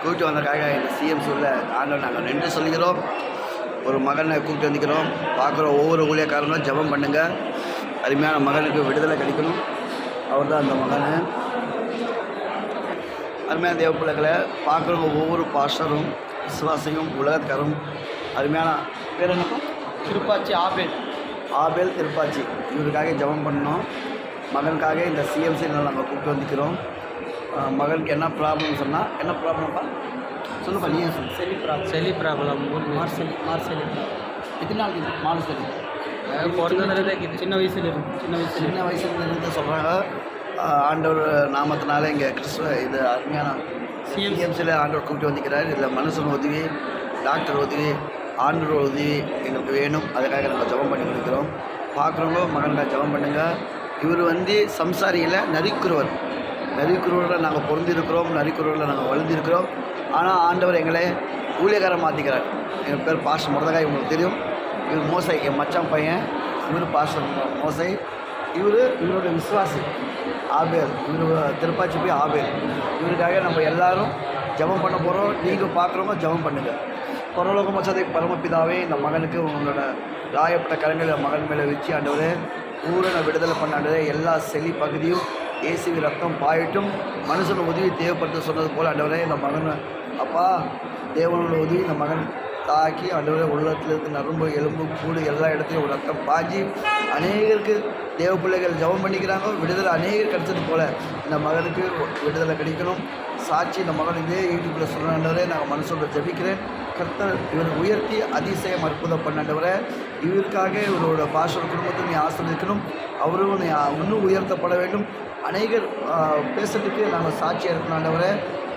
கூப்பிட்டு வந்தக்காக இந்த சிஎம் சொல்ல ஆண்டவன் நாங்கள் நன்றி சொல்லிக்கிறோம். ஒரு மகனை கூப்பிட்டு வந்துக்கிறோம். பார்க்குற ஒவ்வொரு ஊழியக்காரங்களும் ஜெபம் பண்ணுங்கள். அருமையான மகனுக்கு விடுதலை கிடைக்கணும். அவர் தான் அந்த மகனை. அருமையான தேவ பிள்ளைகளை பார்க்குறவங்க ஒவ்வொரு பாஸ்டரும் விசுவாசியும் உலகக்காரும் அருமையான பேர் என்னப்பா? திருப்பாச்சி ஆபேல் திருப்பாச்சி. இவருக்காக ஜெபம் பண்ணோம். மகனுக்காக இந்த சிஎம்சியில் நாங்கள் கூப்பிட்டு வந்துக்கிறோம். மகனுக்கு என்ன ப்ராப்ளம் சொன்னால் என்ன ப்ராப்ளம்ப்பா சொல்லுப்பா, நீ சொல்லு. செலி ப்ராப்ளம் மார்செலி எத்தனை நாள் மார்செலி சின்ன வயசுலேருந்து சொல்கிறாங்க. ஆண்டவர் நாமத்தினால இங்கே கிறிஸ்துவ இது அருமையான சிஎம்சியில் ஆண்டவர் கூப்பிட்டு வந்துக்கிறார். இதில் மனுஷன் உதவி, டாக்டர் உதவி, ஆண்டவர் உதவி எங்களுக்கு வேணும். அதுக்காக நாங்கள் ஜெபம் பண்ணி கொடுக்குறோம். பார்க்குறவங்க மகனுக்காக ஜெபம் பண்ணுங்கள். இவர் சம்சாரியில் நரிக்குறவரில் நாங்கள் பொருந்திருக்கிறோம், நரிக்குறவரில் நாங்கள் வளர்ந்திருக்கிறோம். ஆனால் ஆண்டவர் எங்களை ஊழியக்காரன் மாற்றிக்கிறார். எங்கள் பேர் பாஸ்டர் முருதகாய், உங்களுக்கு தெரியும். இவர் மோசை, என் மச்சான் பையன். இவர் பாஸ்டர் மோசை. இவரோட விசுவாசி ஆபேல். இவர் திருப்பாச்சி போய் ஆபேல். இவருக்காக நம்ம எல்லோரும் ஜெபம் பண்ண போகிறோம். நீங்கள் பார்க்குறவங்க ஜெபம் பண்ணுங்கள். பரலோக மச்சதை பரமபிதாவே, இந்த மகனுக்கு உங்களோட காயப்பட்ட கரங்களை மகன் மேலே வச்சு ஆண்டவரே பூரண விடுதலை பண்ணாண்டவரே. எல்லா செலி பகுதியும் இயேசுவி ரத்தம் பாயிட்டும். மனுஷன் உதவி தேவைப்படுத்த சொன்னது போல் ஆண்டவரே இந்த மகன் அப்பா தேவனோட உதவி இந்த மகன் தாக்கி ஆண்டவரே உள்ளத்தில் இருக்க நரம்பு எலும்பு கூடு எல்லா இடத்துலையும் ஒரு ரத்தம் பாஞ்சி அநேகருக்கு தேவ பிள்ளைகள் ஜெபம் பண்ணிக்கிறாங்க. விடுதலை அநேகர் கிடைச்சது போல் இந்த மகனுக்கு விடுதலை கிடைக்கணும். சாட்சி இந்த மகன் இதே யூடியூப்பில் சொல்கிறாண்டவரே நாங்கள் மனசோட ஜெபிக்கிறேன். கர்த்தர் இவர் உயர்த்தி அதிசயம் அற்புதம் பண்ணாண்டவரை இவருக்காக இவரோட பாஸ்டர் குடும்பத்தை நீ ஆசீர்வதிக்கணும். அவரும் நீ இன்னும் உயர்த்தப்பட வேண்டும். அநேகர் பேசுறதுக்கு நாங்கள் சாட்சியாக இருக்கணும்ன்றவரை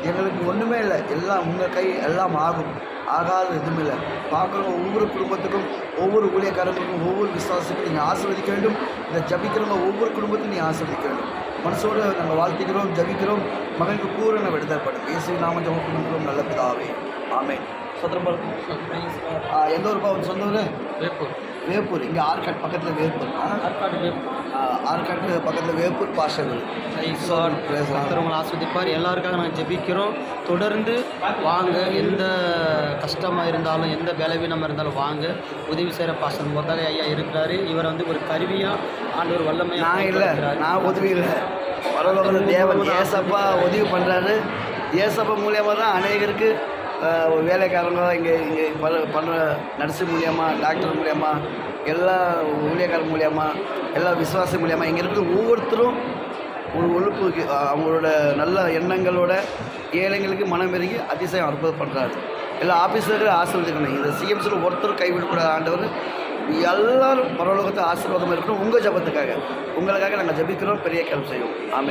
எங்களுக்கு ஒன்றுமே இல்லை, எல்லாம் உங்கள் கை எல்லாம் ஆகும். ஆகாத எதுவும் இல்லை. பார்க்குற ஒவ்வொரு குடும்பத்துக்கும், ஒவ்வொரு ஊழியக்காரங்களுக்கும், ஒவ்வொரு விசுவாசத்துக்கும் நீங்கள் ஆசீர்வதிக்க வேண்டும். இந்த ஜபிக்கிறவங்க ஒவ்வொரு குடும்பத்தையும் நீ ஆசீர்வதிக்க வேண்டும். மனசோடு நாங்கள் வாழ்த்துக்கிறோம், ஜபிக்கிறோம். மகனுக்கு பூரண விடுதலைப்படும் இயேசுவின் நாம ஜெபம் பண்ணுகிறோம் நல்ல பிதாவே, ஆமென். சொந்தம் எந்த ஊருப்பா? சொந்த ஊர் வேப்பூர். இங்கே ஆற்காடு பக்கத்தில் வேப்பூர். ஆற்காட்டு பக்கத்தில் வேப்பூர் பாஸ்டர். உங்களை ஆஸ்வதிப்பார். எல்லாருக்காக நாங்கள் ஜெபிக்கிறோம். தொடர்ந்து வாங்க. எந்த கஷ்டமாக இருந்தாலும், எந்த பலவீனமாக இருந்தாலும் வாங்க. உதவி செய்கிற பாஸ்டர் முதலே ஐயா இருக்கிறாரு. இவர் ஒரு கருவியாக ஆண்டவர் வல்லமை. நான் உதவி இல்லை, பரலோகத்தில் தேவன் ஏசப்பா உதவி பண்ணுறாரு. ஏசப்பா மூலியமாக தான் அநேகருக்கு வேலைக்காரங்க இங்கே பண்ணுற நர்ஸு மூலியமாக, டாக்டர் மூலியமாக, எல்லா ஊழியக்காரர் மூலியமாக, எல்லா விசுவாசி மூலியமாக இங்கே இருக்கிற ஒவ்வொருத்தரும் ஒரு ஒழுப்பு அவங்களோட நல்ல எண்ணங்களோட ஏழைங்களுக்கு மனம் பெருகி அதிசயம் அற்புதம் பண்ணுறாரு. எல்லா ஆஃபீஸர்களும் ஆசீர்வதிக்கணும். இந்த சிஎம்சியில் ஒருத்தரும் கைவிடக்கூடாத ஆண்டவர் எல்லோரும் பரலோகத்தை ஆசீர்வாதமாக இருக்கணும். உங்கள் ஜபத்துக்காக, உங்களுக்காக நாங்கள் ஜபிக்கிறோம். பெரிய கேள்வி செய்வோம். ஆமென்.